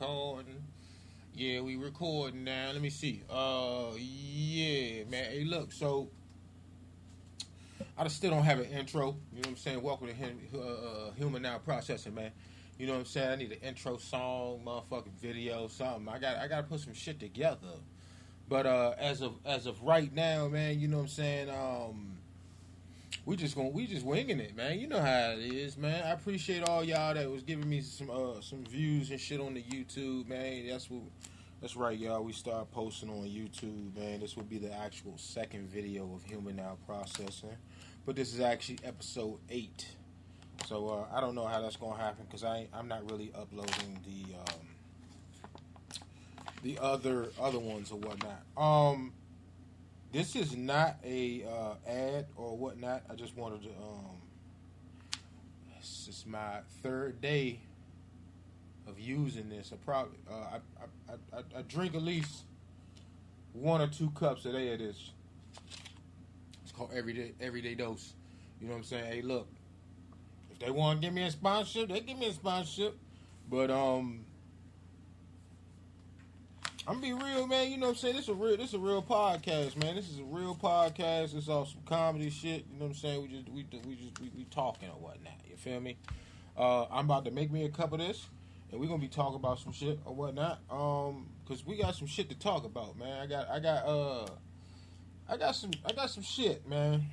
recording. Yeah, we recording now. Let me see. Yeah, man. Hey, look. So I still don't have an intro. You know what I'm saying? Welcome to Human Now Processing, man. You know what I'm saying? I need an intro song, motherfucking video, something. I got to put some shit together. But as of right now, man, you know what I'm saying? We just winging it, man. You know how it is, man. I appreciate all y'all that was giving me some views and shit on the YouTube, man. That's right, y'all. We start posting on YouTube, man. This will be the actual second video of Human Now Processing, but this is actually episode 8. So I don't know how that's gonna happen because I'm not really uploading the other ones or whatnot. This is not a ad or whatnot. I just wanted to. This is my third day of using this. I drink at least 1 or 2 cups a day of this. It's called everyday dose. You know what I'm saying? Hey, look, if they want to give me a sponsorship, they give me a sponsorship. But I'm be real, man. You know what I'm saying? This is a real podcast, man. This is a real podcast. It's all some comedy shit. You know what I'm saying? We talking or whatnot. You feel me? I'm about to make me a cup of this, and we're gonna be talking about some shit or whatnot. Cause we got some shit to talk about, man. I got some shit, man.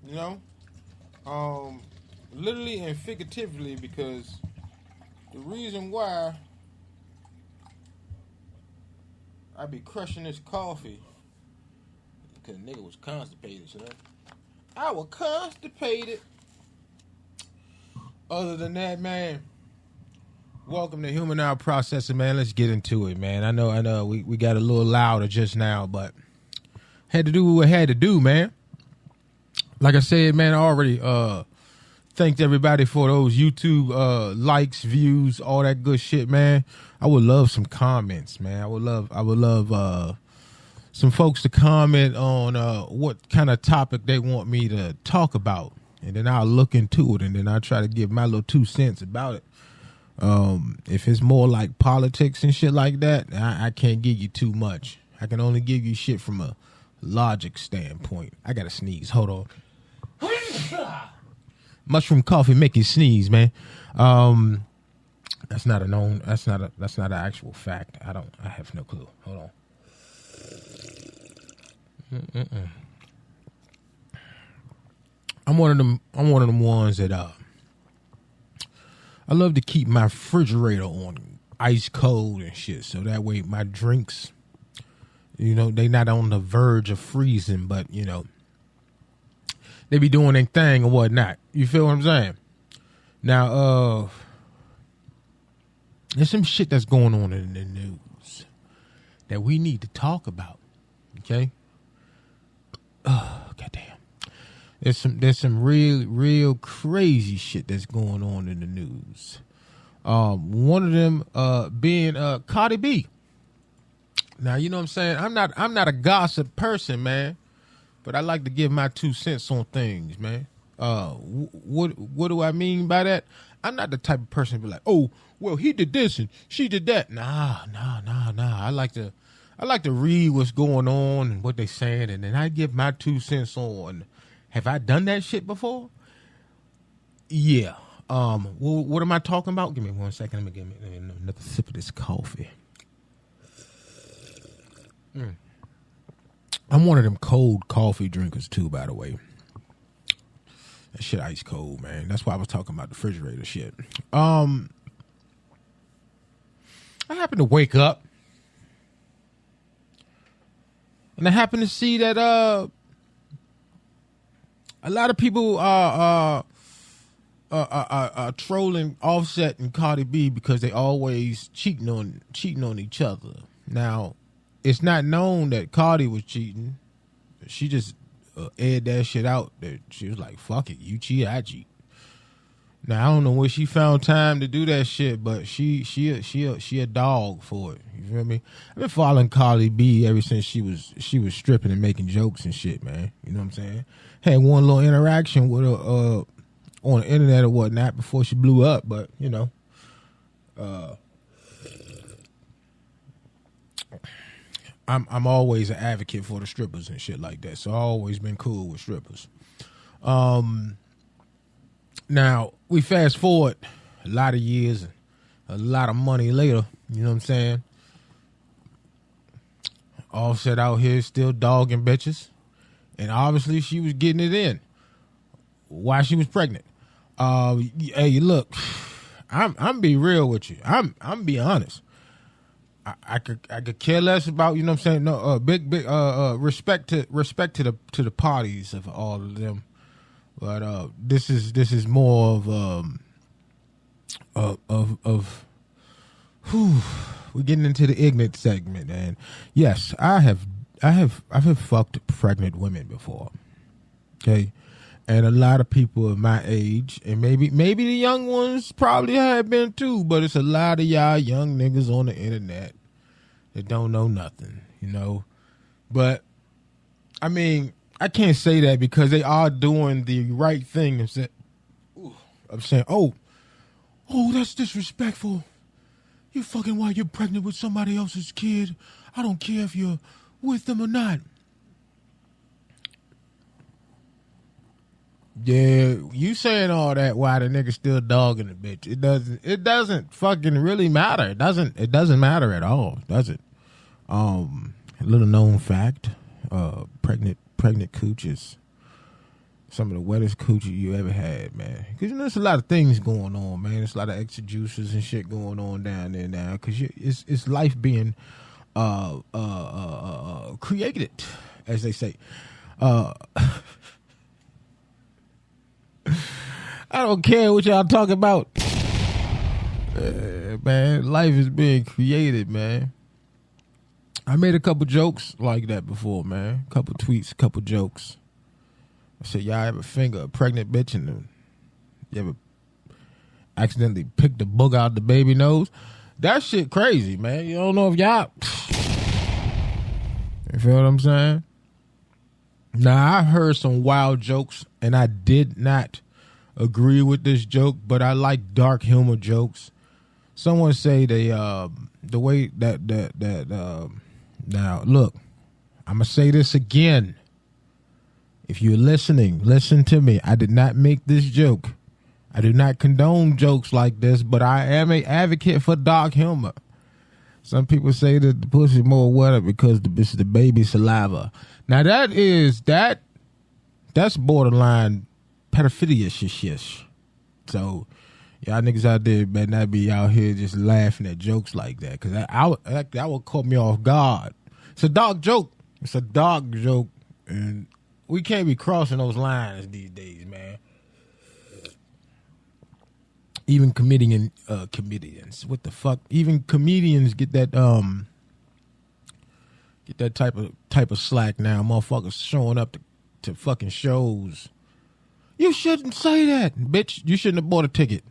You know, literally and figuratively, because the reason why I be crushing this coffee because nigga was constipated, so I was constipated. Other than that, man, welcome to Human Now Processing, man. Let's get into it, man. I know we got a little louder just now, but had to do what we had to do, man. Like I said, man, I already thanked everybody for those YouTube likes, views, all that good shit, man. I would love some comments, man. I would love some folks to comment on what kind of topic they want me to talk about, and then I'll look into it, and then I'll try to give my little 2 cents about it. If it's more like politics and shit like that, I can't give you too much. I can only give you shit from a logic standpoint. I gotta sneeze. Hold on. Mushroom coffee make you sneeze, man. That's not an actual fact. I have no clue. Hold on. I'm one of them ones that I love to keep my refrigerator on ice cold and shit, so that way my drinks, you know, they not on the verge of freezing, but you know, they be doing their thing or whatnot. You feel what I'm saying? Now, there's some shit that's going on in the news that we need to talk about. Okay? Oh, goddamn. There's some real crazy shit that's going on in the news. One of them being Cardi B. Now, you know what I'm saying? I'm not a gossip person, man, but I like to give my 2 cents on things, man. What do I mean by that? I'm not the type of person to be like, oh, well, he did this and she did that. Nah. I like to read what's going on and what they saying, and then I give my 2 cents on. Have I done that shit before? Yeah. What am I talking about? Give me 1 second. Let me give me another sip of this coffee. I'm one of them cold coffee drinkers too, by the way. That shit ice cold, man. That's why I was talking about the refrigerator shit. I happened to wake up and I happened to see that a lot of people are trolling Offset and Cardi B because they always cheating on each other. Now, it's not known that Cardi was cheating. She just aired that shit out. That she was like, "Fuck it, you cheat, I cheat." Now I don't know where she found time to do that shit, but she a dog for it. You feel me? I've been following Cardi B ever since she was stripping and making jokes and shit, man. You know what I'm saying? Had one little interaction with her on the internet or whatnot before she blew up, but you know, I'm always an advocate for the strippers and shit like that. So I've always been cool with strippers. Now we fast forward a lot of years, a lot of money later. You know what I'm saying? Offset out here still dogging bitches, and obviously she was getting it in while she was pregnant. Hey, look, I'm be real with you. I'm be honest. I could care less about, you know what I'm saying. No, big respect to the parties of all of them, but this is more of we're getting into the ignorant segment, and yes, I have fucked pregnant women before, okay, and a lot of people of my age, and maybe the young ones probably have been too, but it's a lot of y'all young niggas on the internet that don't know nothing, you know. But I mean, I can't say that because they are doing the right thing. I'm saying, oh, that's disrespectful. You fucking while you're pregnant with somebody else's kid. I don't care if you're with them or not. Yeah, you saying all that while the nigga still dogging the bitch. It doesn't fucking really matter. It doesn't matter at all, does it? A little known fact, pregnant cooch is some of the wettest coochie you ever had, man. Because, you know, there's a lot of things going on, man. There's a lot of extra juices and shit going on down there now. Because it's life being created, as they say. I don't care what y'all talk about. Man, life is being created, man. I made a couple jokes like that before, man. Couple tweets, couple jokes. I said, y'all ever finger a pregnant bitch and you ever accidentally picked the bug out the baby nose? That shit crazy, man. You don't know if y'all... You feel what I'm saying? Now, I heard some wild jokes, and I did not agree with this joke, but I like dark humor jokes. Someone say the way that now, look, I'm going to say this again. If you're listening, listen to me. I did not make this joke. I do not condone jokes like this, but I am an advocate for dark humor. Some people say that the pussy more wetter because it's the baby saliva. Now that's borderline pedophilia shit. So y'all niggas out there better not be out here just laughing at jokes like that, because that would caught me off guard. It's a dark joke. It's a dark joke, and we can't be crossing those lines these days, man. Even comedians, what the fuck? Even comedians get that type of slack now. Motherfuckers showing up to fucking shows. You shouldn't say that, bitch. You shouldn't have bought a ticket.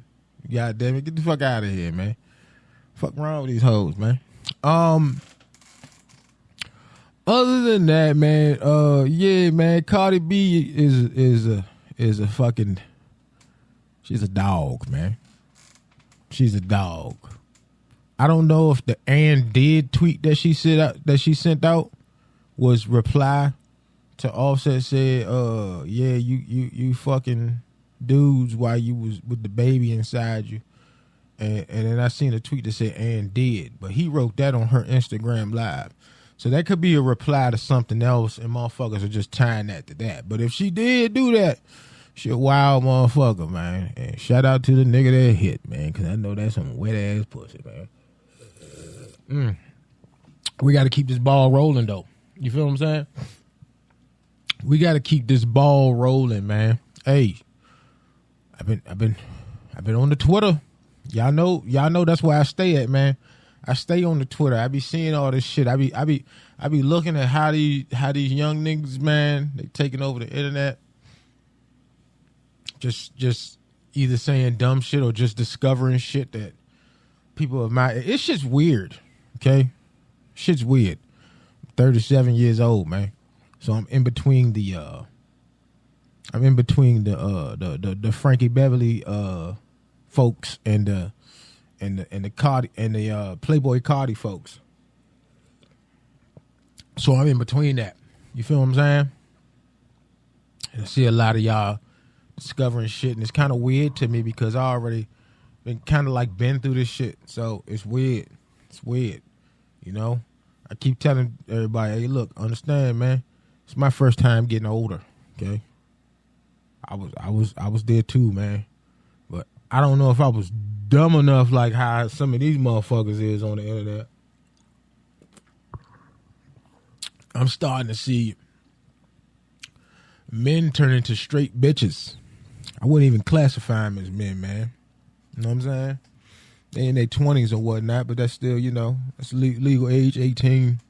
God damn it, get the fuck out of here, man. Fuck wrong with these hoes, man. Other than that, man, yeah, man, Cardi B is a fucking, she's a dog, man. She's a dog. I don't know if the "and did" tweet that she sent out was reply to Offset said, yeah, you fucking dudes while you was with the baby inside you. And then I seen a tweet that said "and did," but he wrote that on her Instagram live. So that could be a reply to something else, and motherfuckers are just tying that to that. But if she did do that, she a wild motherfucker, man. And shout out to the nigga that hit, man, because I know that's some wet ass pussy, man. We got to keep this ball rolling, though. You feel what I'm saying? We got to keep this ball rolling, man. Hey, I've been on the Twitter. Y'all know that's where I stay at, man. I stay on the Twitter. I be seeing all this shit. I be looking at how these young niggas, man, they taking over the internet. Just either saying dumb shit or just discovering shit that people of my, it's just weird. Okay, shit's weird. I'm 37 years old, man. So I'm in between the Frankie Beverly folks and the Cardi and the Playboy Cardi folks. So I'm in between that. You feel what I'm saying? And I see a lot of y'all discovering shit, and it's kind of weird to me because I already been kind of like been through this shit. So it's weird. It's weird. You know? I keep telling everybody, hey, look, understand, man. It's my first time getting older. Okay? I was there too, man. But I don't know if I was dumb enough like how some of these motherfuckers is on the internet. I'm starting to see men turn into straight bitches. I wouldn't even classify them as men, man. You know what I'm saying? They in their 20s or whatnot, but that's still, you know, that's legal age, 18,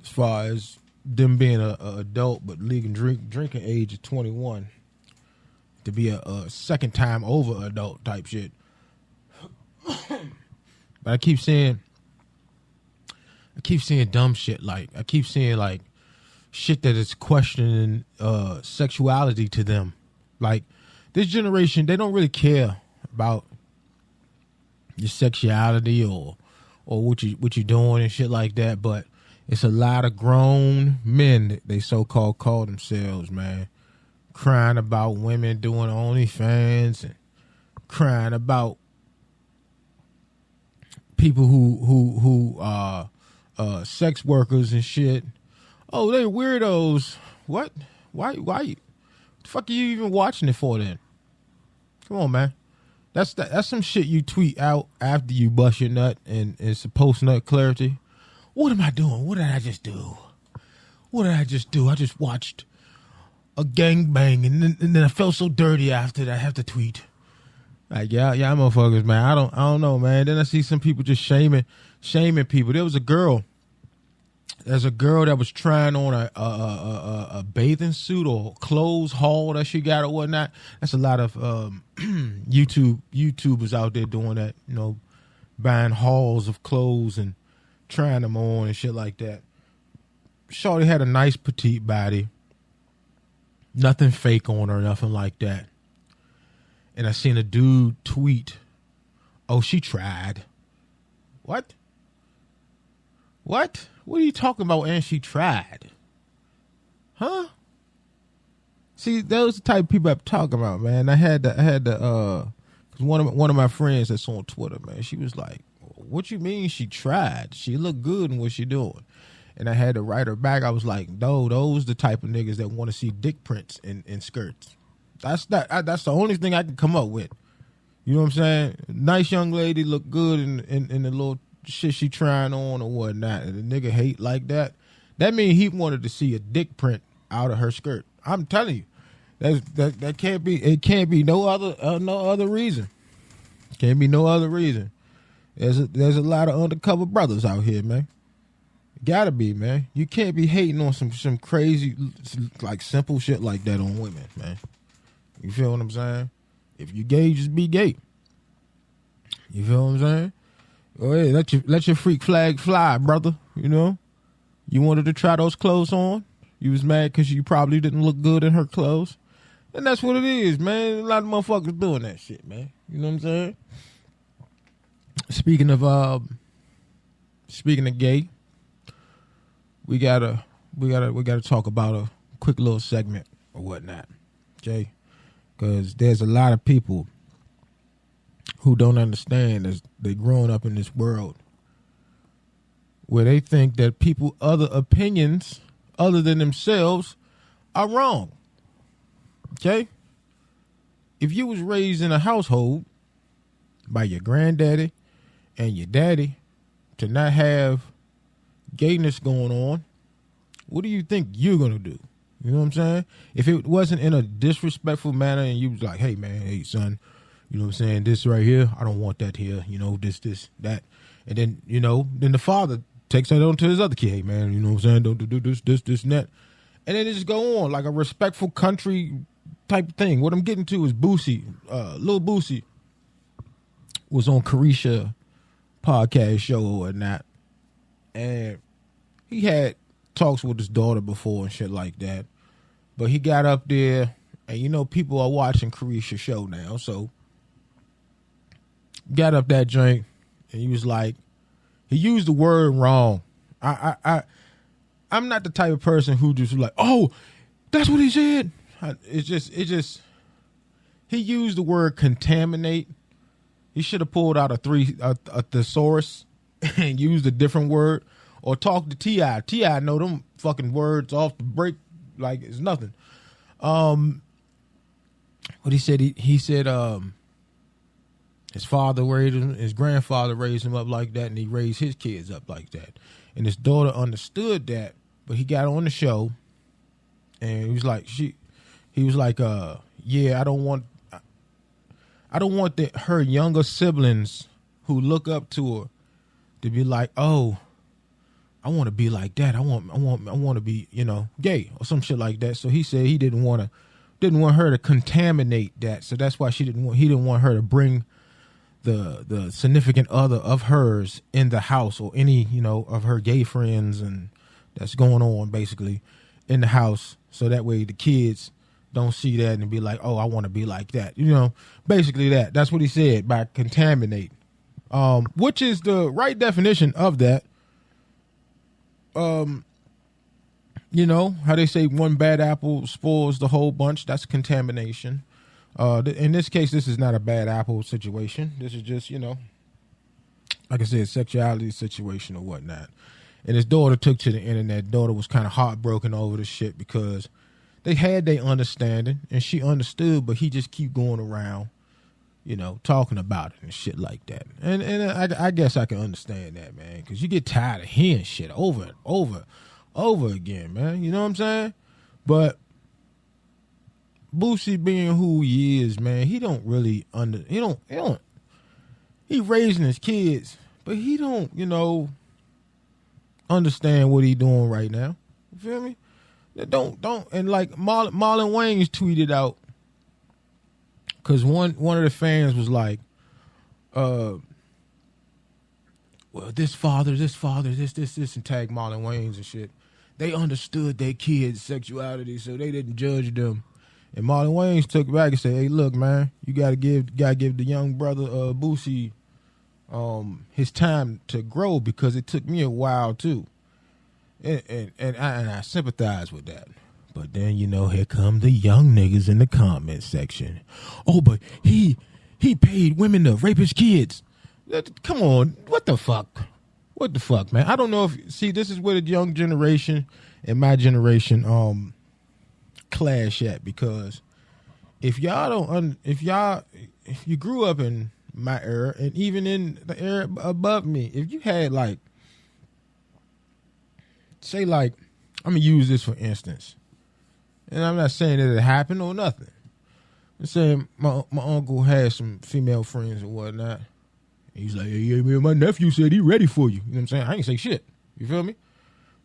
as far as them being a adult, but legal drinking age is 21 to be a second time over adult type shit. But I keep seeing dumb shit. Like I keep seeing like shit that is questioning sexuality to them. Like this generation, they don't really care about your sexuality or what you doing and shit like that. But it's a lot of grown men that they so-called call themselves, man, crying about women doing OnlyFans and crying about people who sex workers and shit. Oh, they weirdos. What? Why? The fuck are you even watching it for then? Come on, man. That's some shit you tweet out after you bust your nut and it's a post-nut clarity. What am I doing? What did I just do? I just watched a gangbang and then I felt so dirty after that I have to tweet. Like, yeah, motherfuckers, man. I don't know, man. Then I see some people just shaming people. There's a girl that was trying on a bathing suit or clothes haul that she got or whatnot. That's a lot of YouTubers out there doing that, you know, buying hauls of clothes and trying them on and shit like that. Shorty had a nice petite body. Nothing fake on her, nothing like that. And I seen a dude tweet, oh, she tried. What? What are you talking about? And she tried. Huh? See, those the type of people I'm talking about, man. I had cause one of my friends that's on Twitter, man, she was like, what you mean she tried? She looked good in what she doing. And I had to write her back. I was like, no, those the type of niggas that want to see dick prints in skirts. That's the only thing I can come up with. You know what I'm saying? Nice young lady, look good in the little shit she trying on or whatnot. And the nigga hate like that. That means he wanted to see a dick print out of her skirt. I'm telling you, that can't be. It can't be no other reason. Can't be no other reason. There's a lot of undercover brothers out here, man. Gotta be, man. You can't be hating on some crazy, like, simple shit like that on women, man. You feel what I'm saying? If you gay, just be gay. You feel what I'm saying? Go ahead, let your freak flag fly, brother. You know? You wanted to try those clothes on. You was mad because you probably didn't look good in her clothes. And that's what it is, man. A lot of motherfuckers doing that shit, man. You know what I'm saying? Speaking of gay, we gotta talk about a quick little segment or whatnot, okay? Because there's a lot of people who don't understand as they growing up in this world where they think that people other opinions other than themselves are wrong. Okay? If you was raised in a household by your granddaddy and your daddy to not have gayness going on, what do you think you're going to do? You know what I'm saying? If it wasn't in a disrespectful manner and you was like, hey, man, hey, son, you know what I'm saying? This right here, I don't want that here. You know, this, that. And then, you know, then the father takes that on to his other kid. Hey, man, you know what I'm saying? Don't do this, and that. And then it just go on like a respectful country type thing. What I'm getting to is Boosie, Lil Boosie was on CamGReacts podcast show or whatnot. And he had talks with his daughter before and shit like that. But he got up there, and you know people are watching CamGReacts show now, so got up that joint, and he was like, he used the word wrong. I I'm not the type of person who just like, oh, that's what he said. It just he used the word contaminate. He should have pulled out a thesaurus and used a different word, or talked to T.I. T.I. know them fucking words off the break like it's nothing. What he said, he said his father raised him, his grandfather raised him up like that, and he raised his kids up like that. And his daughter understood that, but he got on the show, and he was like, yeah, I don't want her younger siblings who look up to her to be like, oh, I want to be like that. I want to be, gay or some shit like that. So he said he didn't want her to contaminate that. So that's why he didn't want her to bring the significant other of hers in the house, or any, of her gay friends and that's going on basically in the house. So that way the kids don't see that and be like, oh, I want to be like that. Basically that's what he said by contaminate, which is the right definition of that. How they say one bad apple spoils the whole bunch. That's contamination. In this case, this is not a bad apple situation. This is just, like I said, sexuality situation or whatnot. And his daughter took to the internet. Daughter was kind of heartbroken over the shit because they had their understanding and she understood, but he just keep going around, talking about it and shit like that. And I guess I can understand that, man, because you get tired of hearing shit over and over again, man. You know what I'm saying? But Boosie being who he is, man, he don't really he raising his kids, but he don't, understand what he doing right now. You feel me? Don't and like Marlon Wayans tweeted out, because one of the fans was like, well, this father, this, and tag Marlon Wayans and shit. They understood their kids' sexuality, so they didn't judge them. And Marlon Wayans took it back and said, hey, look, man, you gotta give the young brother Boosie his time to grow, because it took me a while too. And I sympathize with that. But then, here come the young niggas in the comment section. Oh, but he paid women to rape his kids. Come on, what the fuck? What the fuck, man? I don't know this is where the young generation and my generation clash at, because if you grew up in my era and even in the era above me, if you had I'm gonna use this for instance, and I'm not saying that it happened or nothing. I'm saying my uncle had some female friends or whatnot. He's like, yeah, my nephew said he ready for you. You know what I'm saying? I ain't say shit. You feel me?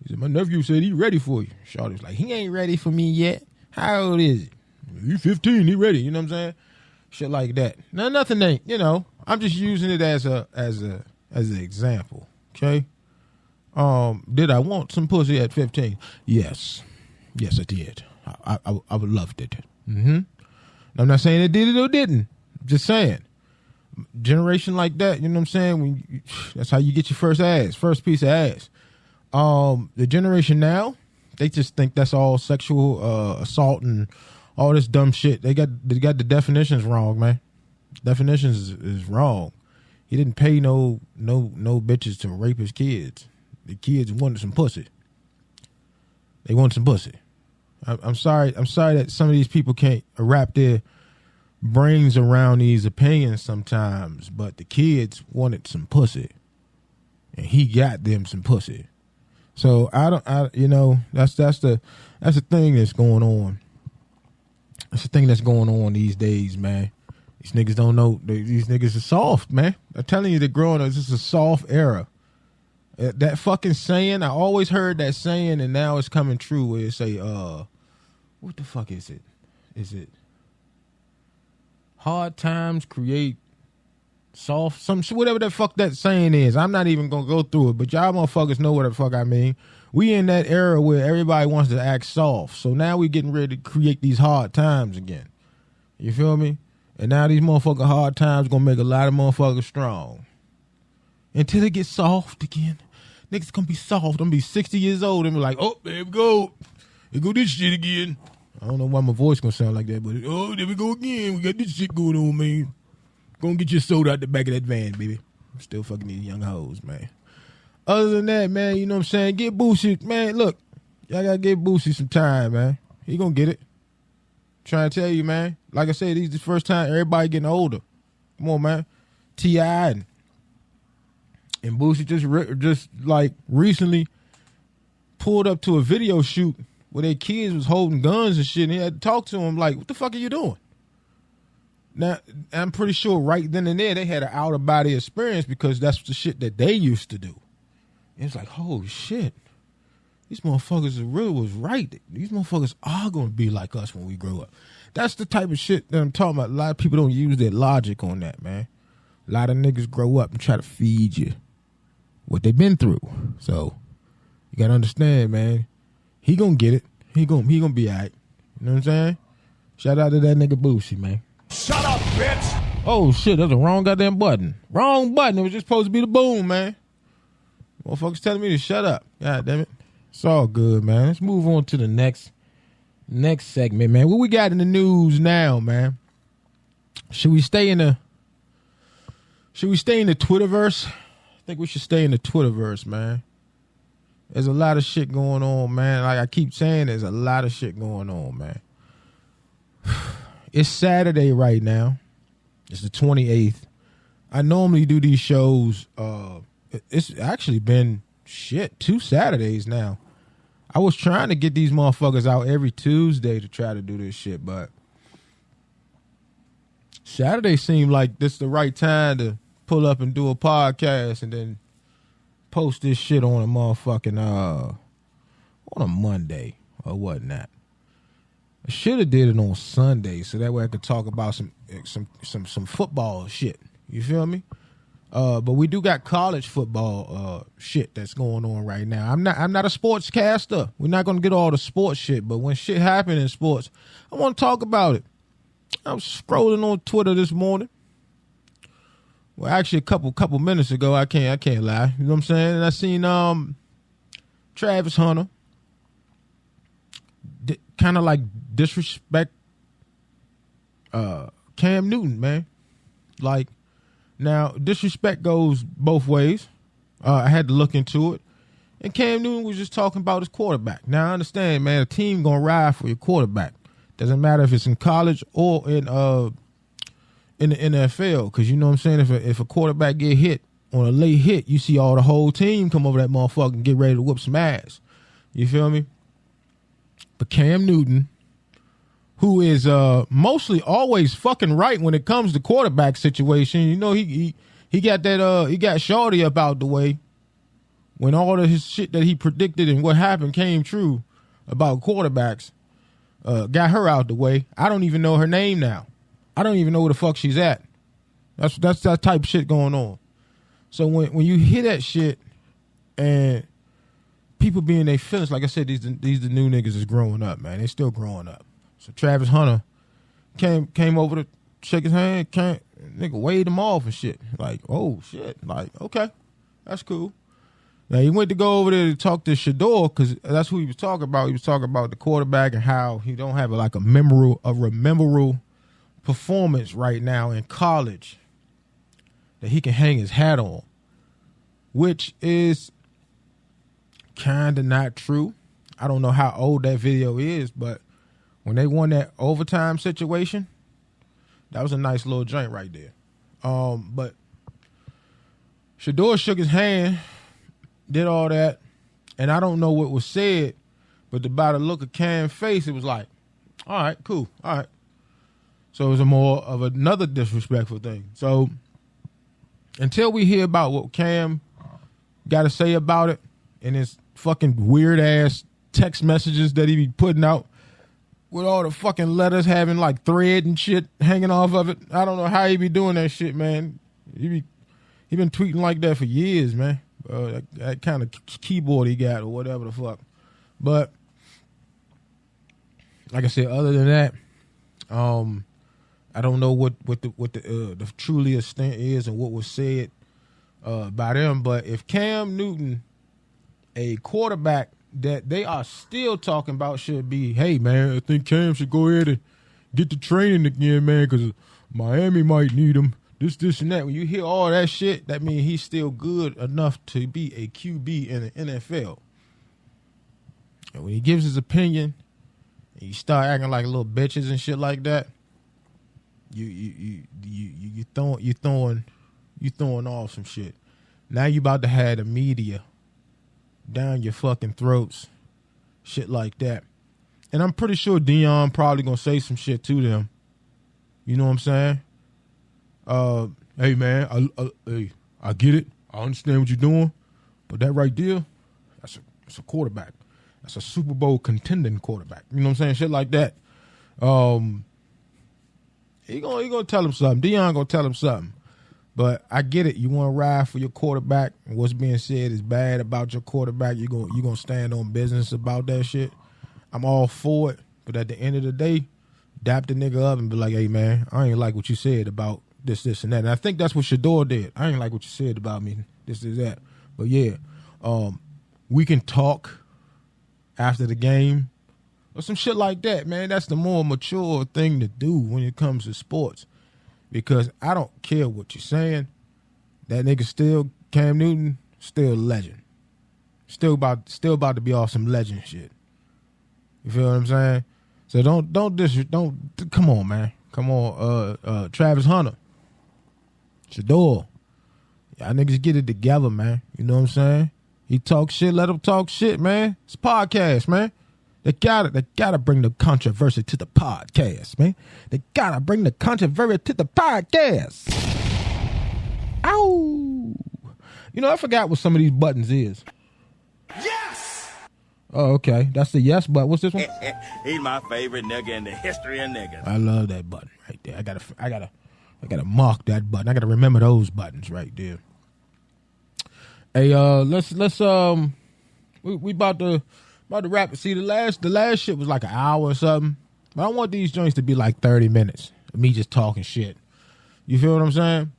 He said, my nephew said he ready for you. Shawty was like, he ain't ready for me yet. How old is he? He 15, he ready. You know what I'm saying? Shit like that. Now nothing ain't, I'm just using it as an example. Okay? Did I want some pussy at 15? Yes. Yes, I did. I would loved it. Mm-hmm. I'm not saying it did it or didn't. I'm just saying. Generation like that, you know what I'm saying? That's how you get your first piece of ass. The generation now, they just think that's all sexual assault and all this dumb shit. They got the definitions wrong, man. Definitions is wrong. He didn't pay no bitches to rape his kids. The kids wanted some pussy. They wanted some pussy. I'm sorry that some of these people can't wrap their brains around these opinions sometimes, but the kids wanted some pussy, and he got them some pussy. So that's the thing that's going on. That's the thing that's going on these days, man. These niggas don't know. These niggas are soft, man. I'm telling you, they're growing up. This is a soft era. That fucking saying, I always heard that saying, and now it's coming true. Where it say, what the fuck is it? Is it hard times create soft, whatever the fuck that saying is. I'm not even gonna go through it, but y'all motherfuckers know what the fuck I mean. We in that era where everybody wants to act soft, so now we getting ready to create these hard times again. You feel me? And now these motherfucking hard times gonna make a lot of motherfuckers strong until it gets soft again. Niggas gonna be soft. I'm gonna be 60 years old and be like, oh, there we go. Here go this shit again. I don't know why my voice gonna sound like that, but oh, there we go again. We got this shit going on, man. Gonna get your soda out the back of that van, baby. I'm still fucking these young hoes, man. Other than that, man, you know what I'm saying? Get Boosie. Man, look, y'all gotta give Boosie some time, man. He gonna get it. Trying to tell you, man. Like I said, this is the first time everybody getting older. Come on, man. T.I. and Boosie just like recently pulled up to a video shoot where their kids was holding guns and shit, and he had to talk to them like, what the fuck are you doing? Now, I'm pretty sure right then and there they had an out-of-body experience because that's the shit that they used to do. And it's like, holy shit. These motherfuckers really was right. These motherfuckers are going to be like us when we grow up. That's the type of shit that I'm talking about. A lot of people don't use their logic on that, man. A lot of niggas grow up and try to feed you what they've been through. So you got to understand, man. He going to get it. He gonna be all right. You know what I'm saying? Shout out to that nigga Boosie, man. Shut up, bitch! Oh, shit. That's the wrong goddamn button. Wrong button. It was just supposed to be the boom, man. Motherfuckers telling me to shut up. God damn it. It's all good, man. Let's move on to the next segment, man. What we got in the news now, man? Should we stay in the Twitterverse? I think we should stay in the Twitterverse, man. There's a lot of shit going on, man. Like I keep saying, there's a lot of shit going on, man. It's Saturday right now. It's the 28th. I normally do these shows. It's actually been 2 Saturdays now. I was trying to get these motherfuckers out every Tuesday to try to do this shit, but Saturday seemed like this the right time to pull up and do a podcast and then post this shit on a motherfucking on a Monday or whatnot. I should have did it on Sunday so that way I could talk about some football shit. You feel me? But we do got college football shit that's going on right now. I'm not a sportscaster. We're not gonna get all the sports shit, but when shit happen in sports, I want to talk about it. I was scrolling on Twitter this morning. Well, actually, a couple minutes ago. I can't lie. You know what I'm saying? And I seen Travis Hunter kind of like disrespect Cam Newton, man. Like, now disrespect goes both ways. I had to look into it, and Cam Newton was just talking about his quarterback. Now I understand, man. A team gonna ride for your quarterback. Doesn't matter if it's in college or in the NFL, because you know what I'm saying. If a quarterback get hit on a late hit, you see all the whole team come over that motherfucker and get ready to whoop some ass. You feel me? But Cam Newton, who is mostly always fucking right when it comes to quarterback situation, you know, he got that he got Shorty up out the way when all of his shit that he predicted and what happened came true about quarterbacks. Got her out the way. I don't even know her name now. I don't even know where the fuck she's at. That's that type of shit going on. So when you hear that shit and people being their feelings, like I said, these the new niggas is growing up, man. They still growing up. So Travis Hunter came over to shake his hand, nigga waved him off and shit. Like, oh shit. Like, okay, that's cool. Now he went to go over there to talk to Shedeur because that's who he was talking about. He was talking about the quarterback and how he don't have a memorable performance right now in college that he can hang his hat on, which is kind of not true. I don't know how old that video is, but when they won that overtime situation, that was a nice little joint right there. But Shedeur shook his hand, did all that, and I don't know what was said, but by the look of Cam's face, it was like, all right, cool, all right. So it was more of another disrespectful thing. So until we hear about what Cam got to say about it and his fucking weird ass text messages that he be putting out with all the fucking letters having like thread and shit hanging off of it, I don't know how he be doing that shit, man. He been tweeting like that for years, man. That kind of keyboard he got or whatever the fuck. But like I said, other than that, I don't know what the truly extent is and what was said by them. But if Cam Newton a quarterback that they are still talking about should be, hey, man, I think Cam should go ahead and get the training again, man, because Miami might need him. This, and that. When you hear all that shit, that means he's still good enough to be a QB in the NFL. And when he gives his opinion, and you start acting like little bitches and shit like that, you throwing off some shit. Now you about to have the media down your fucking throats, shit like that. And I'm pretty sure Dion probably gonna say some shit to them. You know what I'm saying? Hey man, I get it. I understand what you're doing, but that right there, that's a quarterback. That's a Super Bowl contending quarterback. You know what I'm saying? Shit like that. He gonna tell him something. Dion gonna tell him something. But I get it. You want to ride for your quarterback, and what's being said is bad about your quarterback. You gonna stand on business about that shit. I'm all for it, but at the end of the day, dap the nigga up and be like, hey man, I ain't like what you said about this, and that. And I think that's what Shedeur did. I ain't like what you said about me, this, that. But yeah, we can talk after the game or some shit like that, man. That's the more mature thing to do when it comes to sports. Because I don't care what you're saying. That nigga still, Cam Newton, still a legend. Still about to be off some legend shit. You feel what I'm saying? So don't come on, man. Come on, Travis Hunter. Shedeur. Y'all niggas get it together, man. You know what I'm saying? He talk shit, let him talk shit, man. It's a podcast, man. They gotta bring the controversy to the podcast, man. They gotta bring the controversy to the podcast. Ow! You know, I forgot what some of these buttons is. Yes! Oh, okay. That's the yes button. What's this one? He's my favorite nigga in the history of niggas. I love that button right there. I gotta mark that button. I gotta remember those buttons right there. Hey, let's we about to wrap it. See, the last shit was like an hour or something. But I want these joints to be like 30 minutes of me just talking shit. You feel what I'm saying?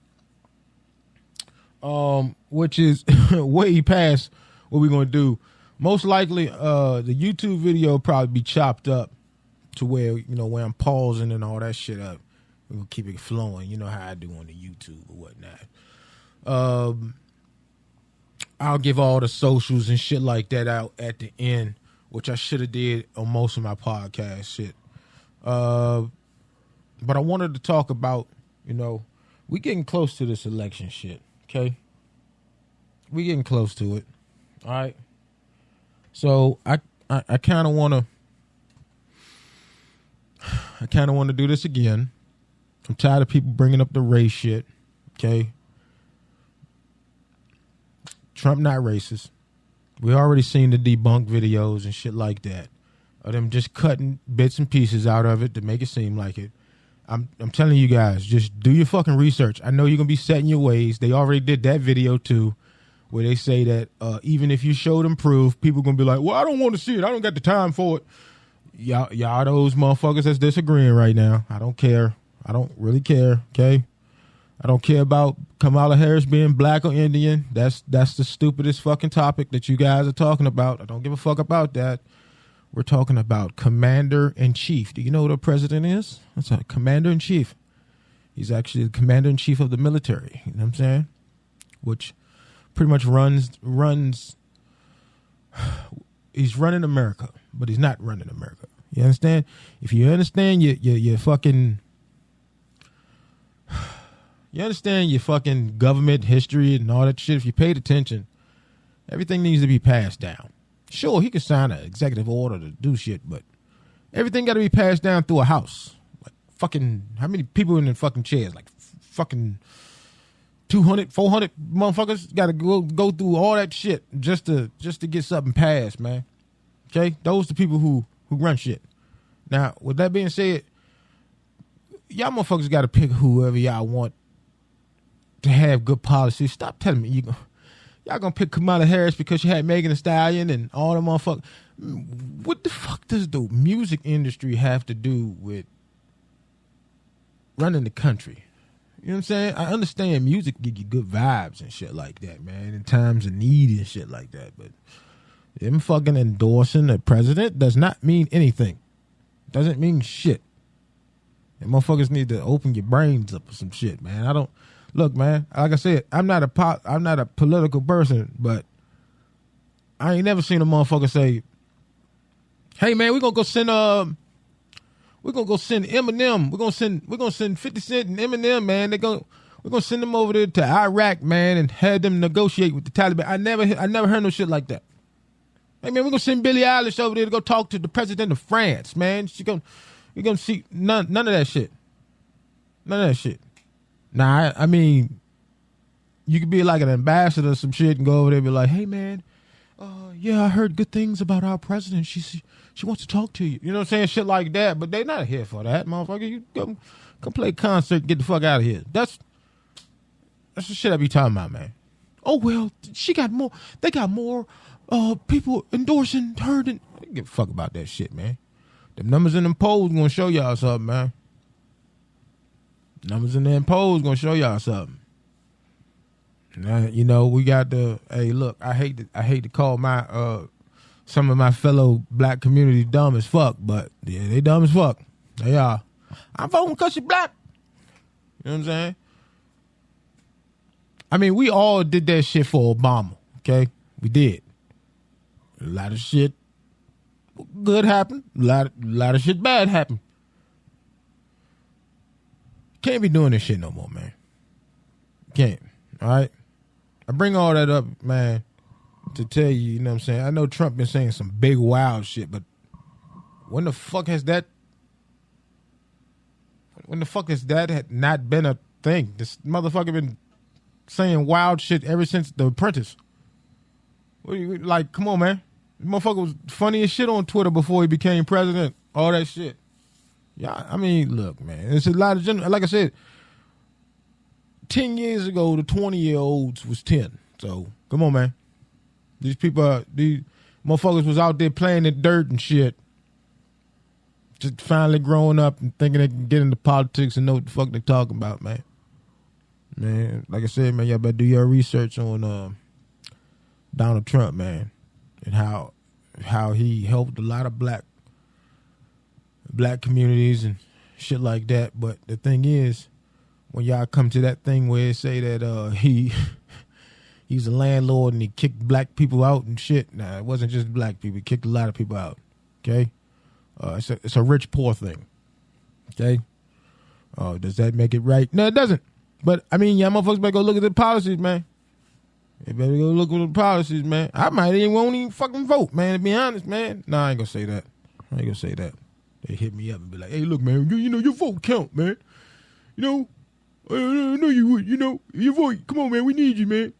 Which is way past what we're gonna do. Most likely, the YouTube video will probably be chopped up to where, you know, where I'm pausing and all that shit up. We're gonna keep it flowing. You know how I do on the YouTube or whatnot. I'll give all the socials and shit like that out at the end, which I should have did on most of my podcast shit. But I wanted to talk about, you know, we getting close to this election shit, okay? We getting close to it, all right? So I kind of want to do this again. I'm tired of people bringing up the race shit, okay? Trump not racist. We already seen the debunk videos and shit like that. Of them just cutting bits and pieces out of it to make it seem like it. I'm telling you guys, just do your fucking research. I know you're going to be set in your ways. They already did that video too, where they say that even if you show them proof, people going to be like, well, I don't want to see it. I don't got the time for it. Y'all those motherfuckers that's disagreeing right now. I don't care. I don't really care, okay? I don't care about Kamala Harris being black or Indian. That's the stupidest fucking topic that you guys are talking about. I don't give a fuck about that. We're talking about commander-in-chief. Do you know what a president is? That's a commander-in-chief. He's actually the commander-in-chief of the military. You know what I'm saying? Which pretty much runs. He's running America, but he's not running America. You understand? If you understand your fucking... You understand your fucking government history and all that shit. If you paid attention, everything needs to be passed down. Sure, he could sign an executive order to do shit, but everything got to be passed down through a house. Like fucking, how many people in the fucking chairs? Like fucking 200, 400 motherfuckers got to go through all that shit just to get something passed, man. Okay, those the people who run shit. Now, with that being said, y'all motherfuckers got to pick whoever y'all want to have good policy. Stop telling me y'all gonna pick Kamala Harris because she had Megan Thee Stallion and all the motherfuckers. What the fuck does the music industry have to do with running the country? You know what I'm saying? I understand music give you good vibes and shit like that, man, in times of need and shit like that. But Him fucking endorsing the president does not mean anything. Doesn't mean shit. And motherfuckers need to open your brains up for some shit, man. I don't look, man. Like I said, I'm not a political person, but I ain't never seen a motherfucker say, "Hey, man, we're gonna go send Eminem. We're gonna send 50 Cent and Eminem, man. We're gonna send them over there to Iraq, man, and have them negotiate with the Taliban." I never heard no shit like that. Hey, man, we're gonna send Billie Eilish over there to go talk to the president of France, man. You're gonna see none of that shit. None of that shit. Nah, I mean, you could be like an ambassador or some shit and go over there and be like, "Hey, man, yeah, I heard good things about our president. She wants to talk to you." You know what I'm saying? Shit like that. But they not here for that, motherfucker. You come play concert and get the fuck out of here. That's the shit I be talking about, man. Oh, well, they got more people endorsing her than... I don't give a fuck about that shit, man. Them numbers in them polls gonna show y'all something, man. Numbers in them polls gonna show y'all something. Now, you know, we got the... Hey, look, I hate to call my some of my fellow black community dumb as fuck, but yeah, they dumb as fuck. They are. I'm voting because you're black. You know what I'm saying? I mean, we all did that shit for Obama, okay? We did. A lot of shit good happened. A lot of shit bad happened. Can't be doing this shit no more, man. Can't. All right? I bring all that up, man, to tell you, you know what I'm saying? I know Trump been saying some big wild shit, but when the fuck has that had not been a thing? This motherfucker been saying wild shit ever since The Apprentice. Like, come on, man. The motherfucker was funny as shit on Twitter before he became president. All that shit. Yeah, I mean, look, man. It's a lot of like I said, 10 years ago, the 20-year-olds was 10. So, come on, man. These motherfuckers was out there playing in dirt and shit. Just finally growing up and thinking they can get into politics and know what the fuck they talking about, man. Man, like I said, man, y'all better do your research on Donald Trump, man, and how he helped a lot of black communities and shit like that. But the thing is, when y'all come to that thing where it say that he's a landlord and he kicked black people out and shit, nah, it wasn't just black people. He kicked a lot of people out. Okay, it's a rich poor thing. Okay, does that make it right? No, it doesn't. But I mean, y'all motherfuckers better go look at the policies, man. You better go look at the policies, man. I won't even fucking vote, man, to be honest, man. Nah, I ain't gonna say that. They hit me up and be like, "Hey, look, man, you know, your vote count, man. You know, I know you would, you know, your vote, come on, man, we need you, man."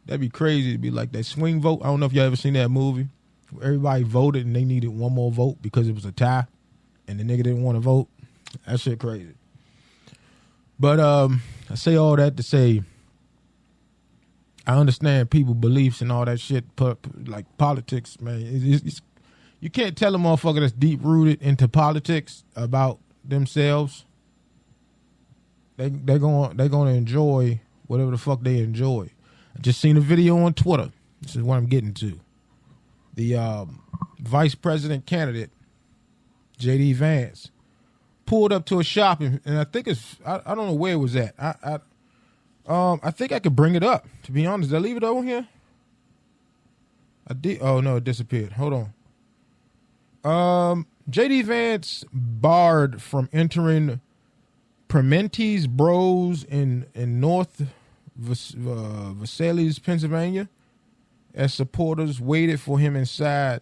That'd be crazy to be like that swing vote. I don't know if y'all ever seen that movie. Where everybody voted and they needed one more vote because it was a tie and the nigga didn't want to vote. That shit crazy. But I say all that to say, I understand people's beliefs and all that shit, like politics, man. You can't tell a motherfucker that's deep rooted into politics about themselves. They're gonna enjoy whatever the fuck they enjoy. I just seen a video on Twitter. This is what I'm getting to. The vice president candidate, JD Vance, pulled up to a shop and I think I don't know where it was at. I think I could bring it up, to be honest. Did I leave it on here? I did. Oh no, it disappeared. Hold on. JD Vance barred from entering Permente's Bros in North Versailles, Pennsylvania, as supporters waited for him inside,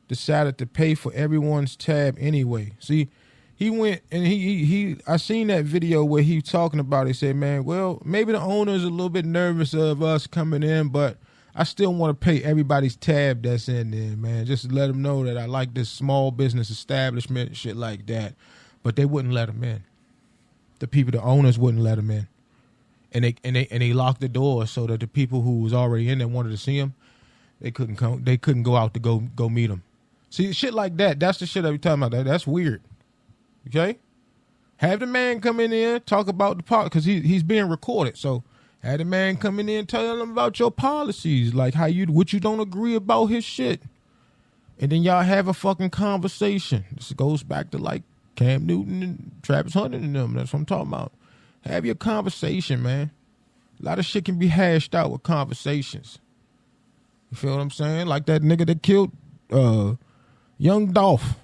decided to pay for everyone's tab anyway. See, he went and I seen that video where he talking about it. He said, "Man, well, maybe the owner's a little bit nervous of us coming in, but I still want to pay everybody's tab that's in there, man. Just to let them know that I like this small business establishment and shit like that." But they wouldn't let him in. The owners wouldn't let him in. And they locked the door so that the people who was already in there wanted to see him, they couldn't come. They couldn't go out to go meet him. See, shit like that. That's the shit I be talking about. That's weird. Okay, have the man come in there, talk about the part, because he's being recorded. So Had a man come in there and tell him about your policies, like what you don't agree about his shit. And then y'all have a fucking conversation. This goes back to like Cam Newton and Travis Hunter and them. That's what I'm talking about. Have your conversation, man. A lot of shit can be hashed out with conversations. You feel what I'm saying? Like that nigga that killed young Dolph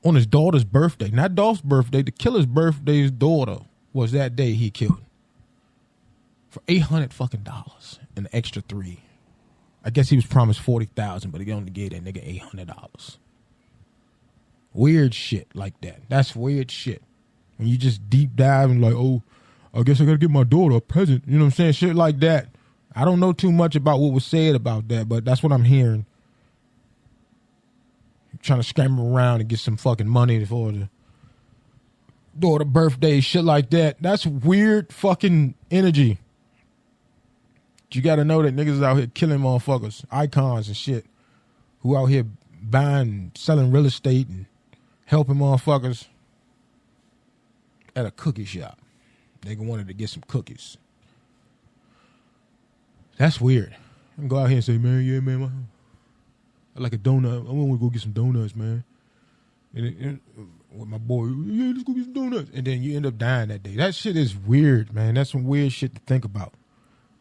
on his daughter's birthday. Not Dolph's birthday. The killer's birthday's daughter was that day he killed for $800 fucking dollars and an extra $3. I guess he was promised $40,000, but he only gave that nigga $800. Weird shit like that. That's weird shit. When you just deep dive and like, oh, I guess I gotta give my daughter a present. You know what I'm saying? Shit like that. I don't know too much about what was said about that, but that's what I'm hearing. Trying to scramble around and get some fucking money for the daughter birthday, shit like that. That's weird fucking energy. You gotta know that niggas is out here killing motherfuckers, icons and shit, who out here buying, selling real estate and helping motherfuckers at a cookie shop. Nigga wanted to get some cookies. That's weird. I can go out here and say, man, yeah, man, I like a donut. I want to go get some donuts, man. And with my boy, yeah, let's go get some donuts. And then you end up dying that day. That shit is weird, man. That's some weird shit to think about.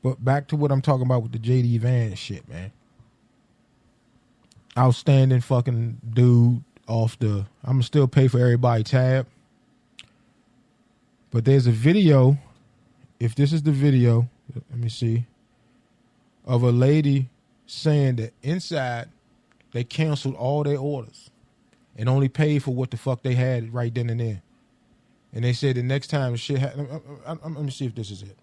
But back to what I'm talking about with the JD Vance shit, man. Outstanding fucking dude off the I'm going to still pay for everybody tab. But there's a video, if this is the video, let me see, of a lady saying that inside they canceled all their orders and only paid for what the fuck they had right then and there. And they said the next time shit let me see if this is it.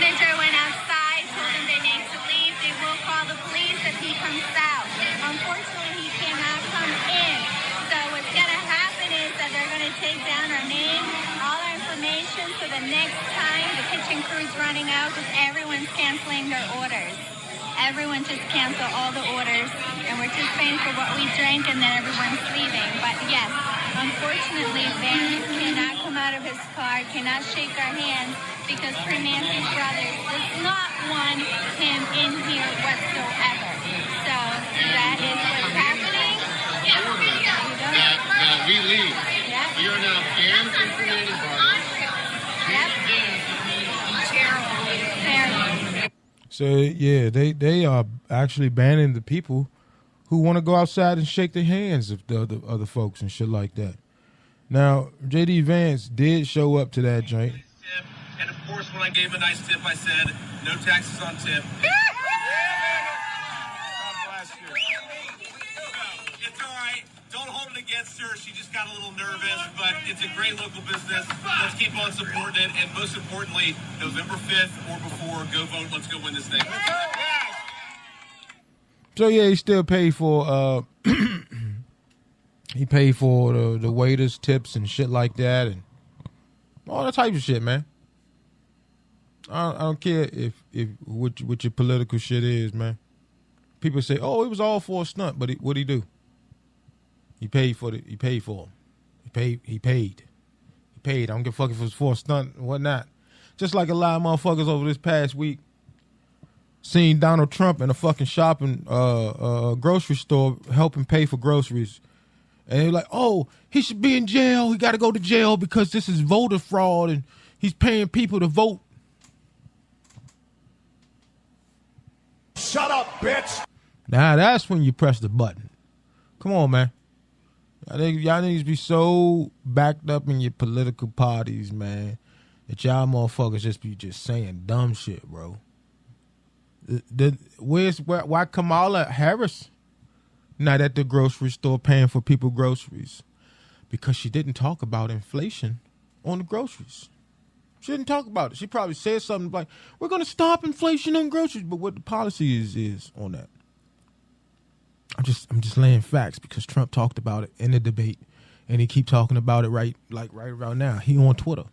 Manager went outside, told them they need to leave. They will call the police if he comes out. Unfortunately, he cannot come in. So what's going to happen is that they're going to take down our name, all our information, so the next time the kitchen crew's running out because everyone's canceling their orders. Everyone just cancel all the orders, and we're just paying for what we drank, and then everyone's leaving. But yes, unfortunately, Vance cannot come out of his car, cannot shake our hands, because Nancy's brothers does not want him in here whatsoever. So that is what's happening. We leave. Yep. We are now banned from creating parties. Yep. Terrible. So yeah, they are actually banning the people who want to go outside and shake the hands of the other folks and shit like that. Now, JD Vance did show up to that joint. And of course, when I gave a nice tip, I said, no taxes on tip. It's all right. Don't hold it against her. She just got a little nervous, but it's a great local business. Let's keep on supporting it. And most importantly, November 5th or before, go vote. Let's go win this thing. So yeah, he still paid for he paid for the waiters' tips and shit like that and all that type of shit, man. I don't care if what your political shit is, man. People say, "Oh, it was all for a stunt," but what'd he do? He paid for it. He paid for him. He paid. I don't give a fuck if it was for a stunt or whatnot. Just like a lot of motherfuckers over this past week seen Donald Trump in a fucking shopping grocery store helping pay for groceries. And they're like, oh, he should be in jail. He got to go to jail because this is voter fraud and he's paying people to vote. Shut up, bitch. Now that's when you press the button. Come on, man. Y'all need to be so backed up in your political parties, man, that y'all motherfuckers just be saying dumb shit, bro. Why Kamala Harris not at the grocery store paying for people groceries? Because she didn't talk about inflation on the groceries. She didn't talk about it. She probably said something like, we're going to stop inflation on groceries. But what the policy is on that. I'm just laying facts because Trump talked about it in the debate. And he keep talking about it right around now. He on Twitter.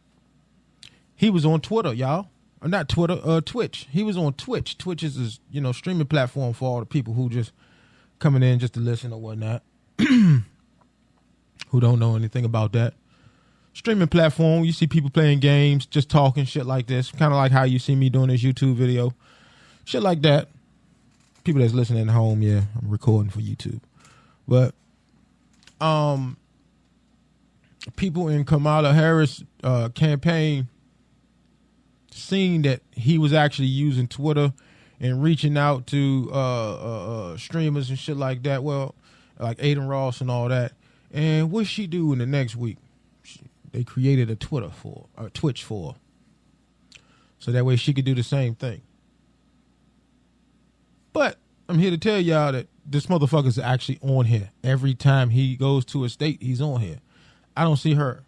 He was on Twitter, y'all. Or not Twitter, Twitch. He was on Twitch. Twitch is a streaming platform for all the people who just coming in just to listen or whatnot. Who don't know anything about that. streaming platform. You see people playing games, just talking shit like this. Kind of like how you see me doing this YouTube video. Shit like that. People that's listening at home, yeah, I'm recording for YouTube. But people in Kamala Harris campaign seen that he was actually using Twitter and reaching out to streamers and shit like that. Well, like Aiden Ross and all that. And what she do in the next week? They created a Twitch for her. So that way she could do the same thing. But I'm here to tell y'all that this motherfucker's actually on here. Every time he goes to a state, he's on here. I don't see her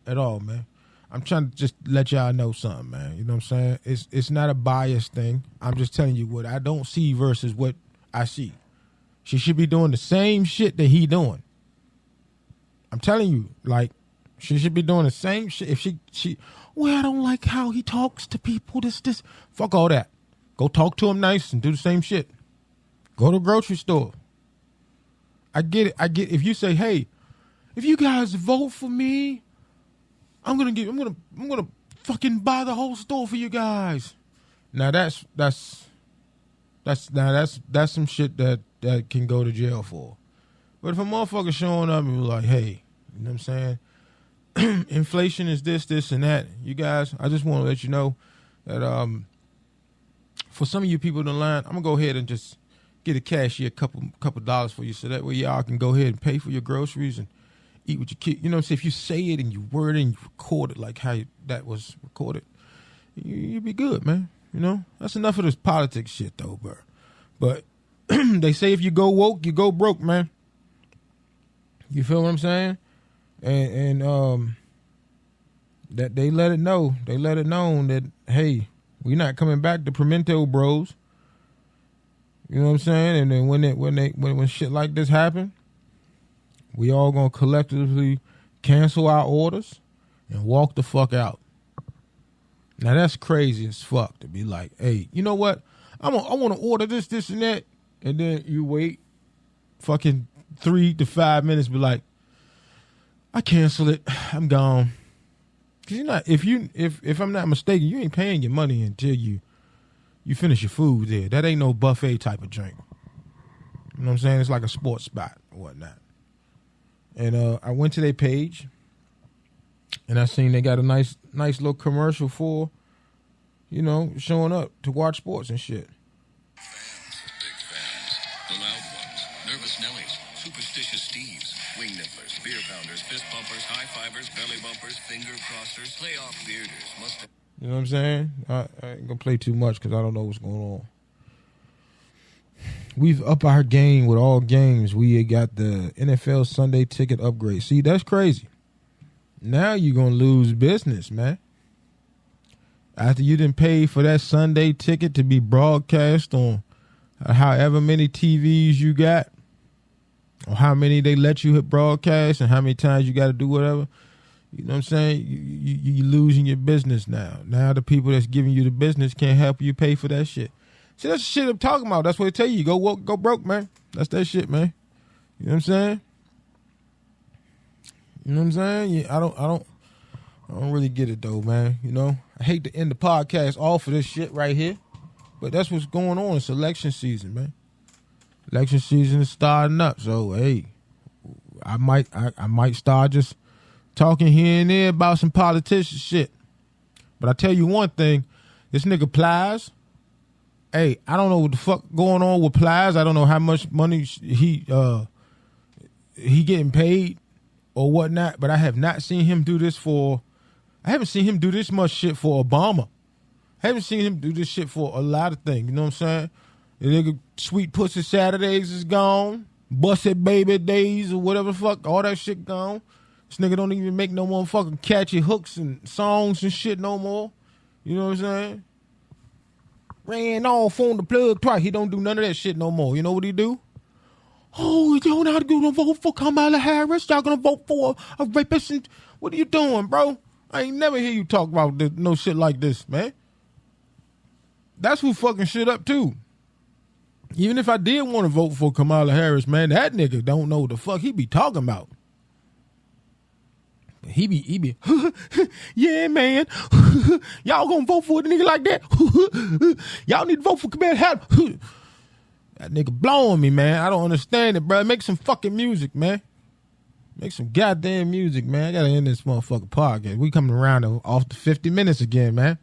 at all, man. I'm trying to just let y'all know something, man. You know what I'm saying? It's not a biased thing. I'm just telling you what I don't see versus what I see. She should be doing the same shit that he doing. I'm telling you, like, she should be doing the same shit. If she, well, I don't like how he talks to people. This. Fuck all that. Go talk to him nice and do the same shit. Go to the grocery store. I get it. If you say, hey, if you guys vote for me, I'm gonna fucking buy the whole store for you guys. Now that's some shit that can go to jail for. But if a motherfucker showing up and be like, hey, you know what I'm saying? Inflation is this, and that. You guys, I just want to let you know that for some of you people in the line, I'm gonna go ahead and just get a cashier a couple dollars for you, so that way y'all can go ahead and pay for your groceries and eat with your kid. You know what I'm saying? If you say it and you word it and you record it like how that was recorded, you'll be good, man. You know? That's enough of this politics shit, though, bro. But they say if you go woke, you go broke, man. You feel what I'm saying? And that they let it know. They let it known that, hey, we're not coming back to Pimento Bros. You know what I'm saying? And then when shit like this happen, we all gonna collectively cancel our orders and walk the fuck out. Now that's crazy as fuck to be like, hey, you know what? I want to order this, and that, and then you wait fucking 3 to 5 minutes, be like, I cancel it. I'm gone. Cause you're not. If I'm not mistaken, you ain't paying your money until you finish your food there. That ain't no buffet type of drink. You know what I'm saying? It's like a sports spot or whatnot. And I went to their page, and I seen they got a nice little commercial for, you know, showing up to watch sports and shit. Big fans. The loud ones, nervous Nellies, superstitious Steves, wing nibblers, beer pounders, fist bumpers, high fivers, belly bumpers, finger crossers, playoff bearders, mustache. You know what I'm saying? I ain't gonna play too much because I don't know what's going on. We've upped our game with all games. We got the NFL Sunday ticket upgrade. See, that's crazy. Now you're going to lose business, man. After you didn't pay for that Sunday ticket to be broadcast on however many TVs you got, or how many they let you hit broadcast, and how many times you got to do whatever. You know what I'm saying? You're losing your business now. Now the people that's giving you the business can't help you pay for that shit. See, that's the shit I'm talking about. That's what they tell you. Go woke, go broke, man. That's that shit, man. You know what I'm saying? You know what I'm saying? Yeah, I don't really get it though, man. You know, I hate to end the podcast off of this shit right here, but that's what's going on. It's election season, man. Election season is starting up, so hey, I might start just talking here and there about some politician shit. But I tell you one thing, this nigga Plies. Hey, I don't know what the fuck going on with Plies. I don't know how much money he getting paid or whatnot, but I have not seen him do this I haven't seen him do this much shit for Obama. I haven't seen him do this shit for a lot of things, you know what I'm saying? The nigga Sweet Pussy Saturdays is gone. Busted Baby Days or whatever the fuck, all that shit gone. This nigga don't even make no motherfucking catchy hooks and songs and shit no more. You know what I'm saying? Ran off on the plug twice. He don't do none of that shit no more. You know what he do? Oh, y'all not gonna vote for Kamala Harris? Y'all gonna vote for a rapist? And what are you doing, bro? I ain't never hear you talk about no shit like this, man. That's who fucking shit up too. Even if I did want to vote for Kamala Harris, man, that nigga don't know what the fuck he be talking about. he be, yeah, man. Y'all gonna vote for a nigga like that? Y'all need to vote for Kamala Harris. That nigga blowing me, man. I don't understand it, bro. Make some fucking music, man. Make some goddamn music, man. I gotta end this motherfucking podcast. We coming around off the 50 minutes again, man.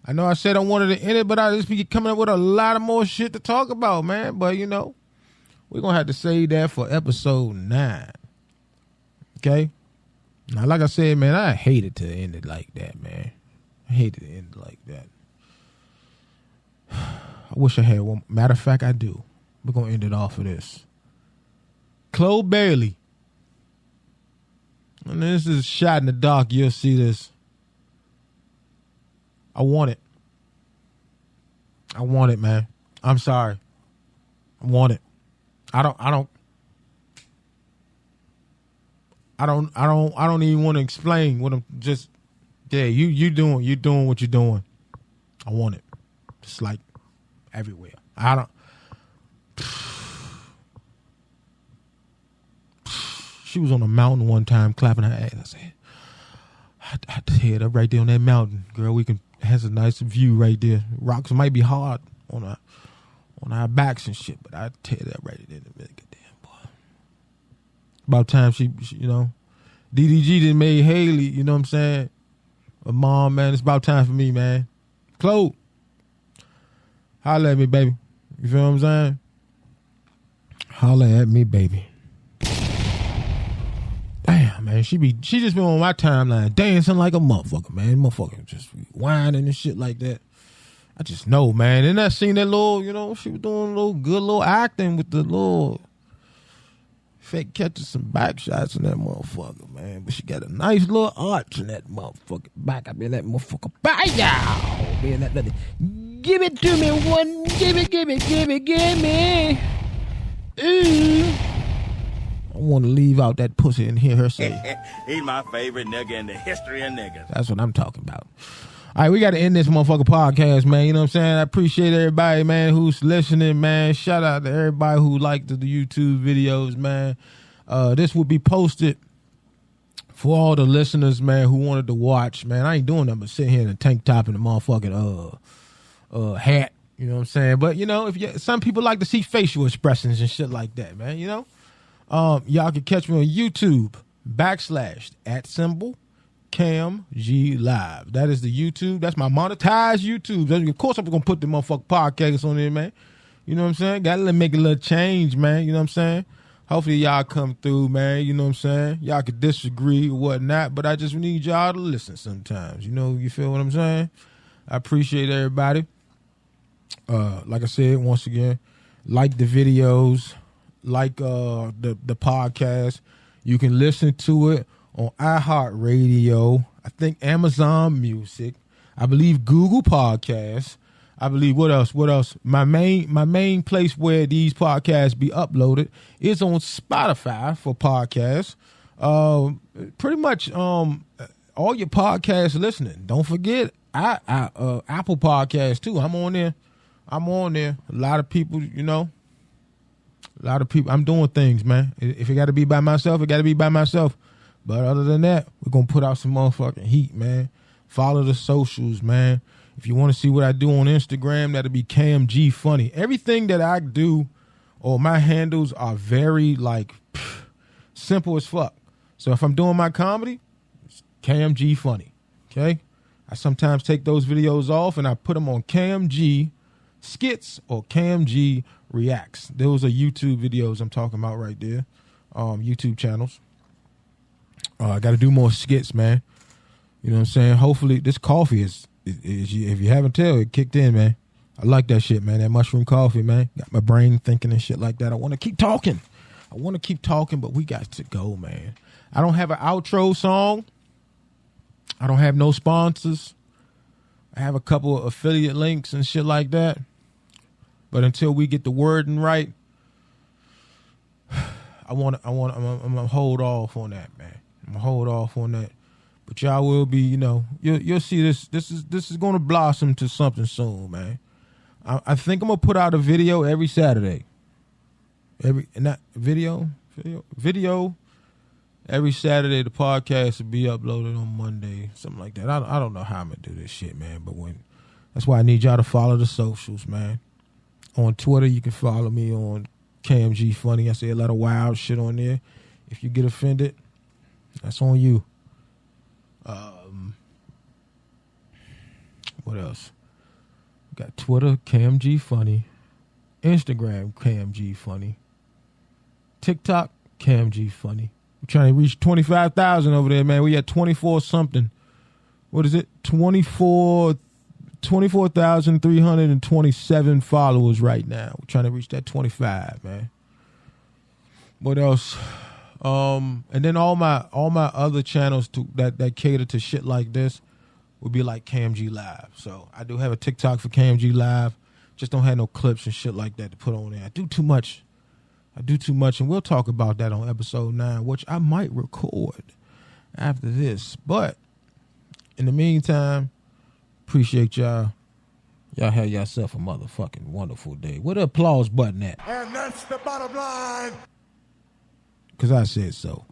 I know I said I wanted to end it, but I just be coming up with a lot of more shit to talk about, man. But, you know, we're going to have to save that for episode 9. Okay? Now, like I said, man, I hated to end it like that, man. I hated to end it like that. I wish I had one. Matter of fact, I do. We're going to end it off of this. Chloe Bailey. And this is a shot in the dark. You'll see this. I want it. I want it, man. I'm sorry. I want it. I don't even want to explain what I'm just. Yeah, you doing what you're doing. I want it. It's like everywhere. She was on a mountain one time clapping her ass. I said, I head up right there on that mountain, girl. We can. Has a nice view right there. Rocks might be hard on our backs and shit, but I tear that right there in the minute. Goddamn boy. About time she you know, DDG done made Haley. You know what I'm saying? A mom, man. It's about time for me, man. Chloe, holla at me, baby. You feel what I'm saying? Holla at me, baby. Damn, man, she just been on my timeline dancing like a motherfucker, man. Motherfucker just whining and shit like that. I just know, man. And I seen that little, you know, she was doing a little good little acting with the little fake catches some back shots in that motherfucker, man. But she got a nice little arch in that motherfucker back. I be that motherfucker back, y'all. Being that nothing. Give it to me, one. Give me. Ooh. I want to leave out that pussy and hear her say, He's my favorite nigga in the history of niggas. That's what I'm talking about. All right, we got to end this motherfucking podcast, man. You know what I'm saying? I appreciate everybody, man, who's listening, man. Shout out to everybody who liked the YouTube videos, man. This will be posted for all the listeners, man, who wanted to watch, man. I ain't doing nothing but sitting here in a tank top and a motherfucking hat. You know what I'm saying? But, you know, some people like to see facial expressions and shit like that, man, you know? Y'all can catch me on YouTube, /@CamG Live. That is the YouTube. That's my monetized YouTube. Of course, I'm going to put the motherfucking podcast on there, man. You know what I'm saying? Got to make a little change, man. You know what I'm saying? Hopefully, y'all come through, man. You know what I'm saying? Y'all could disagree or whatnot, but I just need y'all to listen sometimes. You know, you feel what I'm saying? I appreciate everybody. Like I said, once again, like the videos. Like the podcast. You can listen to it on iHeartRadio. I think Amazon Music. I believe Google Podcasts. I believe what else? My main place where these podcasts be uploaded is on Spotify for podcasts. Pretty much all your podcast listening. Don't forget Apple Podcasts too. I'm on there. A lot of people, you know. A lot of people, I'm doing things, man. If it got to be by myself, it got to be by myself. But other than that, we're going to put out some motherfucking heat, man. Follow the socials, man. If you want to see what I do on Instagram, that'll be CamG Funny. Everything that I do or my handles are very, like, simple as fuck. So if I'm doing my comedy, it's CamG Funny, okay? I sometimes take those videos off and I put them on CamG Skits or CamGReacts. Those are YouTube videos I'm talking about right there. YouTube channels. I got to do more skits, man. You know what I'm saying? Hopefully this coffee is if you haven't tell, it kicked in, man. I like that shit, man. That mushroom coffee, man. Got my brain thinking and shit like that. I want to keep talking. But we got to go, man. I don't have an outro song. I don't have no sponsors. I have a couple of affiliate links and shit like that. But until we get the wording right, I'm gonna hold off on that, man. I'm gonna hold off on that. But y'all will be, you know, you'll see this. This is gonna blossom to something soon, man. I think I'm gonna put out a video every Saturday. Video Every Saturday, the podcast will be uploaded on Monday, something like that. I don't know how I'm going to do this shit, man, but that's why I need y'all to follow the socials, man. On Twitter, you can follow me on CamG Funny. I say a lot of wild shit on there. If you get offended, that's on you. What else? We got Twitter, CamG Funny. Instagram, CamG Funny. TikTok, CamG Funny. We're trying to reach 25,000 over there, man. We at 24 something. What is it? 24,327 followers right now. We're trying to reach that 25, man. What else? And then all my other channels that cater to shit like this would be like CamG Live. So I do have a TikTok for CamG Live. Just don't have no clips and shit like that to put on there. I do too much, and we'll talk about that on episode 9, which I might record after this. But in the meantime, appreciate y'all. Y'all have yourself a motherfucking wonderful day. Where the applause button at? And that's the bottom line. Because I said so.